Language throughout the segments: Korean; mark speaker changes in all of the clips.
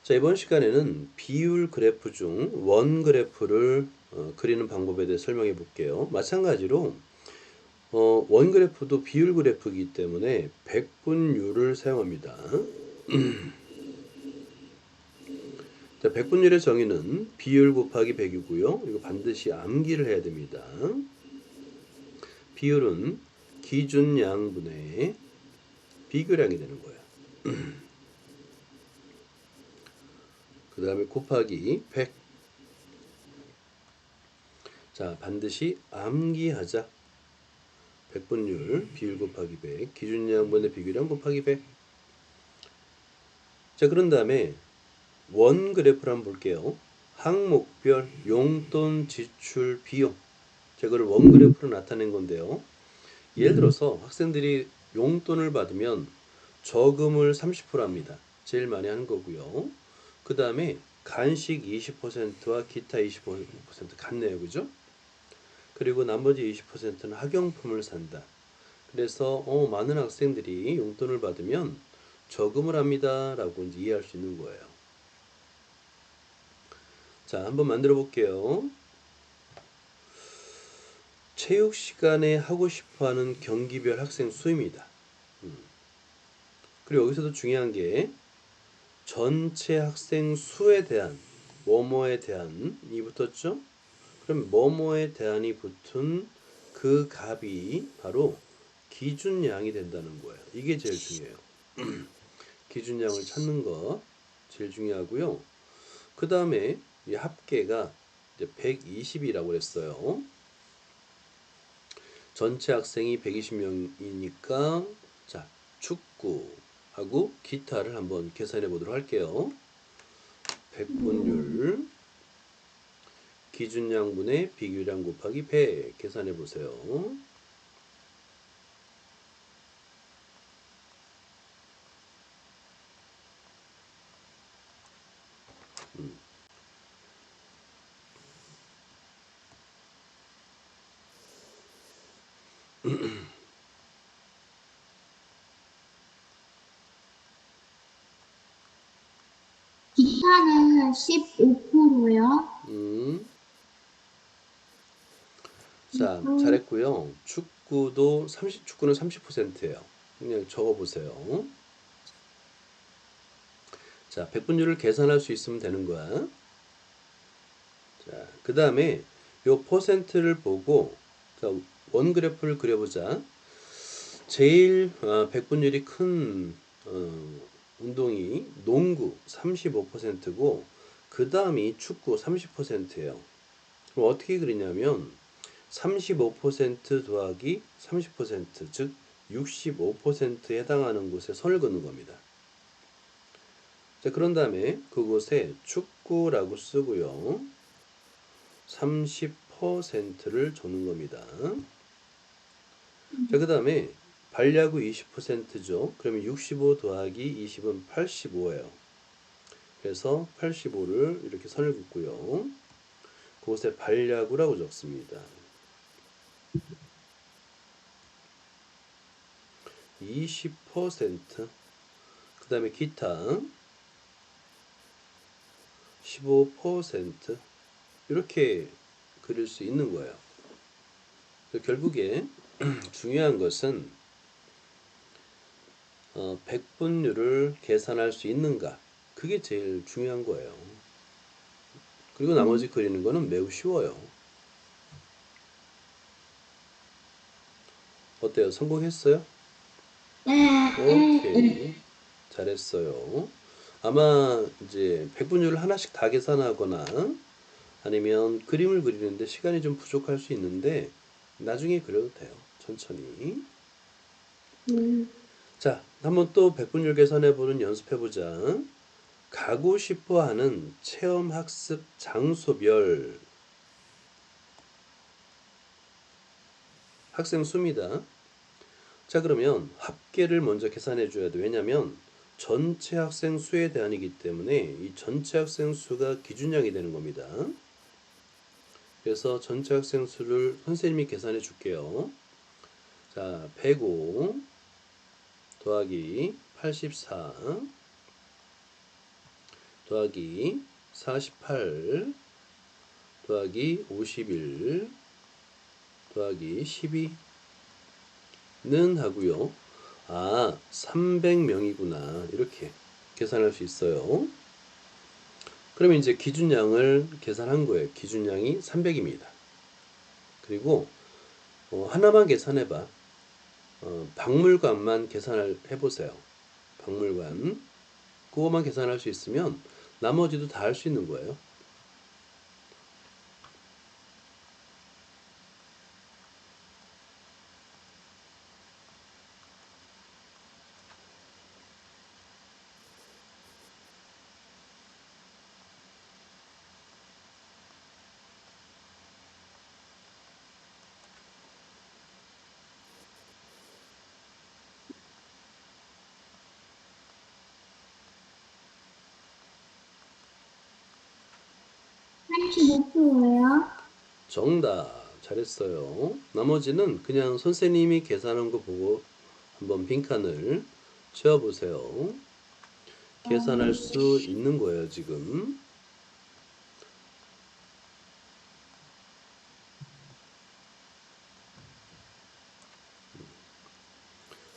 Speaker 1: 자, 이번 시간에는 비율 그래프 중 원 그래프를 그리는 방법에 대해 설명해 볼게요. 마찬가지로 원 그래프도 비율 그래프이기 때문에 백분율을 사용합니다. 자, 백분율의 정의는 비율 곱하기 100이고요. 이거 반드시 암기를 해야 됩니다. 비율은 기준양분의 비교량이 되는 거예요. 그 다음에 곱하기 100. 자, 반드시 암기하자. 백분율, 비율 곱하기 100, 기준양분의 비교량 곱하기 100. 자, 그런 다음에 원 그래프를 한번 볼게요. 항목별 용돈 지출 비용. 자, 그걸 원 그래프로 나타낸 건데요. 예를 들어서 학생들이 용돈을 받으면 저금을 30% 합니다. 제일 많이 하는 거고요. 그 다음에 간식 20%와 기타 25% 같네요. 그죠? 그리고 나머지 20%는 학용품을 산다. 그래서 많은 학생들이 용돈을 받으면 저금을 합니다. 라고 이제 이해할 수 있는 거예요. 자, 한번 만들어 볼게요. 체육 시간에 하고 싶어 하는 경기별 학생 수입니다. 그리고 여기서도 중요한 게 전체 학생 수에 대한 뭐뭐에 대한이 붙었죠? 그럼 뭐뭐에 대한이 붙은 그 값이 바로 기준량이 된다는 거예요. 이게 제일 중요해요. 기준량을 찾는 거 제일 중요하고요. 그 다음에 이 합계가 이제 120이라고 그랬어요. 전체 학생이 120명이니까 자, 축구하고 기타를 한번 계산해 보도록 할게요. 백분율 기준량분의 비교량 곱하기 100 계산해 보세요.
Speaker 2: 기타는 15%요.
Speaker 1: 자, 잘했고요. 축구는 30%예요. 그냥 적어 보세요. 자, 백분율을 계산할 수 있으면 되는 거야. 자, 그 다음에 요 퍼센트를 보고 자, 원 그래프를 그려보자. 제일 백분율이 큰 운동이 농구 35%고 그 다음이 축구 30%예요. 그럼 어떻게 그리냐면 35% 더하기 30% 즉 65%에 해당하는 곳에 선을 긋는 겁니다. 자, 그런 다음에 그곳에 축구라고 쓰고요. 30%를 적는 겁니다. 자, 그 다음에 반야구 20%죠. 그러면 65 더하기 20은 85예요. 그래서 85를 이렇게 선을 긋고요. 그곳에 반야구라고 적습니다. 20%, 그 다음에 기타 15% 이렇게 그릴 수 있는 거예요. 결국에 중요한 것은 백분율을 계산할 수 있는가, 그게 제일 중요한 거예요. 그리고 나머지 그리는 거는 매우 쉬워요. 어때요? 성공했어요? 오케이. 잘했어요. 아마 이제 백분율을 하나씩 다 계산하거나 아니면 그림을 그리는데 시간이 좀 부족할 수 있는데 나중에 그려도 돼요. 천천히. 자, 한번 또 백분율 계산해보는 연습해보자. 가고 싶어하는 체험학습 장소별 학생 수입니다. 자, 그러면 합계를 먼저 계산해 줘야 돼. 왜냐면 전체 학생 수에 대한이기 때문에 이 전체 학생 수가 기준량이 되는 겁니다. 그래서 전체 학생 수를 선생님이 계산해 줄게요. 자, 105 더하기 84 더하기 48 더하기 51 더하기 12는 하고요. 300명이구나. 이렇게 계산할 수 있어요. 그러면 이제 기준량을 계산한 거예요. 기준량이 300입니다. 그리고 하나만 계산해봐. 박물관만 계산을 해보세요. 박물관. 그거만 계산할 수 있으면 나머지도 다 할 수 있는 거예요.
Speaker 2: 삼십오 프로요?
Speaker 1: 정답. 잘했어요. 나머지는 그냥 선생님이 계산한 거 보고 한번 빈칸을 채워보세요. 계산할 수 있는 거예요, 지금.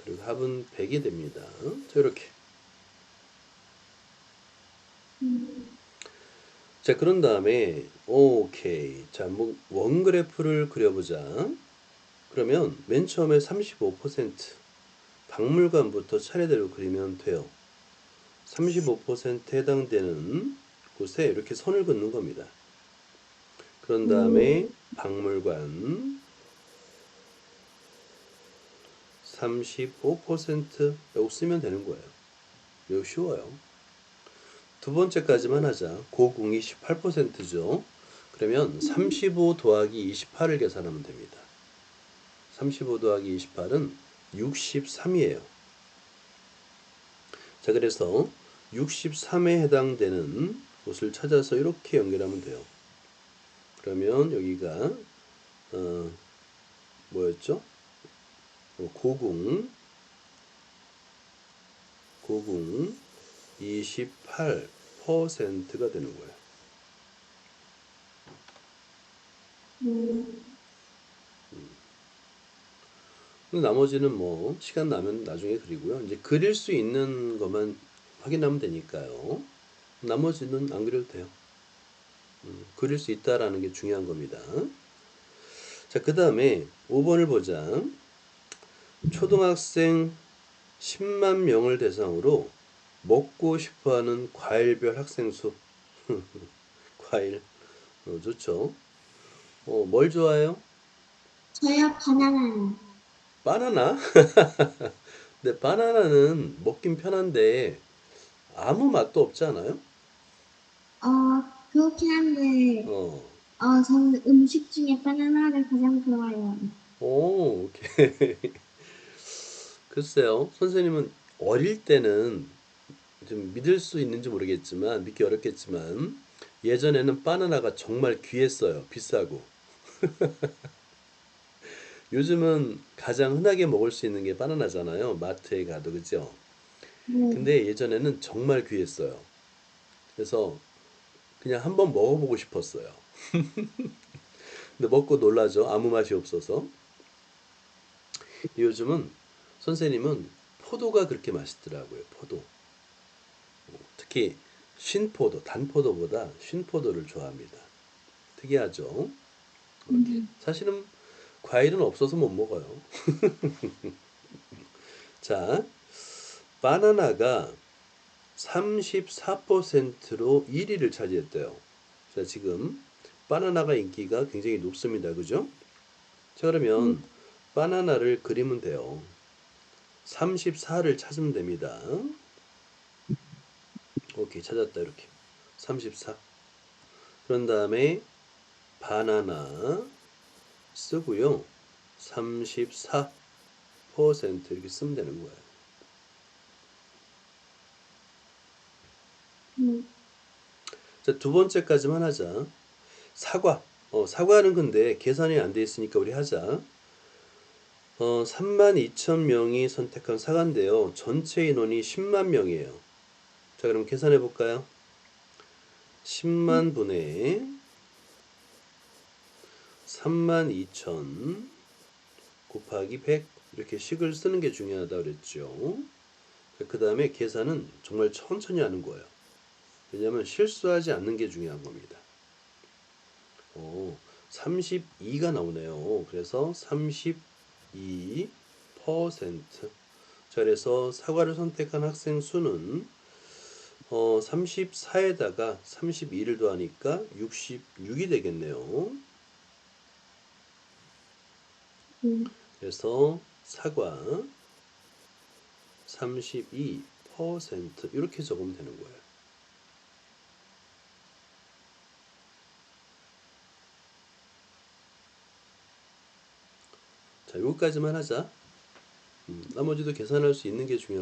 Speaker 1: 그리고 합은 100이 됩니다. 자, 이렇게. 자, 그런 다음에, 오케이. 자, 뭐, 원그래프를 그려보자. 그러면 맨 처음에 35% 박물관부터 차례대로 그리면 돼요. 35% 해당되는 곳에 이렇게 선을 긋는 겁니다. 그런 다음에 박물관 35% 여기 쓰면 되는 거예요. 매우 쉬워요. 두 번째까지만 하자. 고궁이 18%죠. 그러면 35 더하기 28을 계산하면 됩니다. 35 더하기 28은 63이에요. 자, 그래서 63에 해당되는 곳을 찾아서 이렇게 연결하면 돼요. 그러면 여기가 뭐였죠? 고궁 28%가 되는 거예요. 나머지는 뭐 시간 나면 나중에 그리고요. 이제 그릴 수 있는 것만 확인하면 되니까요. 나머지는 안 그려도 돼요. 그릴 수 있다라는 게 중요한 겁니다. 자, 그 다음에 5번을 보자. 초등학생 10만 명을 대상으로 먹고 싶어하는 과일별 학생 수. 과일. 좋죠. 뭘 좋아해요?
Speaker 2: 저요, 바나나요.
Speaker 1: 바나나? 근데 바나나는 먹긴 편한데 아무 맛도 없지 않아요?
Speaker 2: 어, 그렇긴 한데,
Speaker 1: 어,
Speaker 2: 저는 음식 중에 바나나를 가장 좋아해요.
Speaker 1: 오, 오케이. 글쎄요, 선생님은 어릴 때는 좀 믿을 수 있는지 모르겠지만, 믿기 어렵겠지만, 예전에는 바나나가 정말 귀했어요. 비싸고. 요즘은 가장 흔하게 먹을 수 있는 게 바나나잖아요. 마트에 가도, 그죠?
Speaker 2: 네.
Speaker 1: 근데 예전에는 정말 귀했어요. 그래서 그냥 한번 먹어보고 싶었어요. 근데 먹고 놀라죠. 아무 맛이 없어서. 요즘은 선생님은 포도가 그렇게 맛있더라고요. 포도. 특히 쉰포도, 단포도보다 쉰포도를 좋아합니다. 특이하죠? 이렇게. 사실은 과일은 없어서 못 먹어요. 자, 바나나가 34%로 1위를 차지했대요. 자, 지금 바나나가 인기가 굉장히 높습니다. 그죠? 자, 그러면 바나나를 그리면 돼요. 34를 찾으면 됩니다. 오케이, 찾았다. 이렇게 34. 그런 다음에 바나나 쓰고요. 34% 이렇게 쓰면 되는 거예요. 자, 두 번째까지만 하자. 사과. 사과는 근데 계산이 안 돼 있으니까 우리 하자. 32,000명이 선택한 사과인데요. 전체 인원이 10만 명이에요. 자, 그럼 계산해 볼까요? 10만 분의 32,000 곱하기 100 이렇게 식을 쓰는 게 중요하다 그랬죠. 그 다음에 계산은 정말 천천히 하는 거예요. 왜냐하면 실수하지 않는 게 중요한 겁니다. 32가 나오네요. 그래서 32%. 자, 그래서 사과를 선택한 학생 수는 34에다가 32를 더하니까 66이 되겠네요. 그래서 사과 32% 이렇게 적으면 되는 거예요. 자, 여기까지만 하자. 나머지도 계산할 수 있는 게 중요하고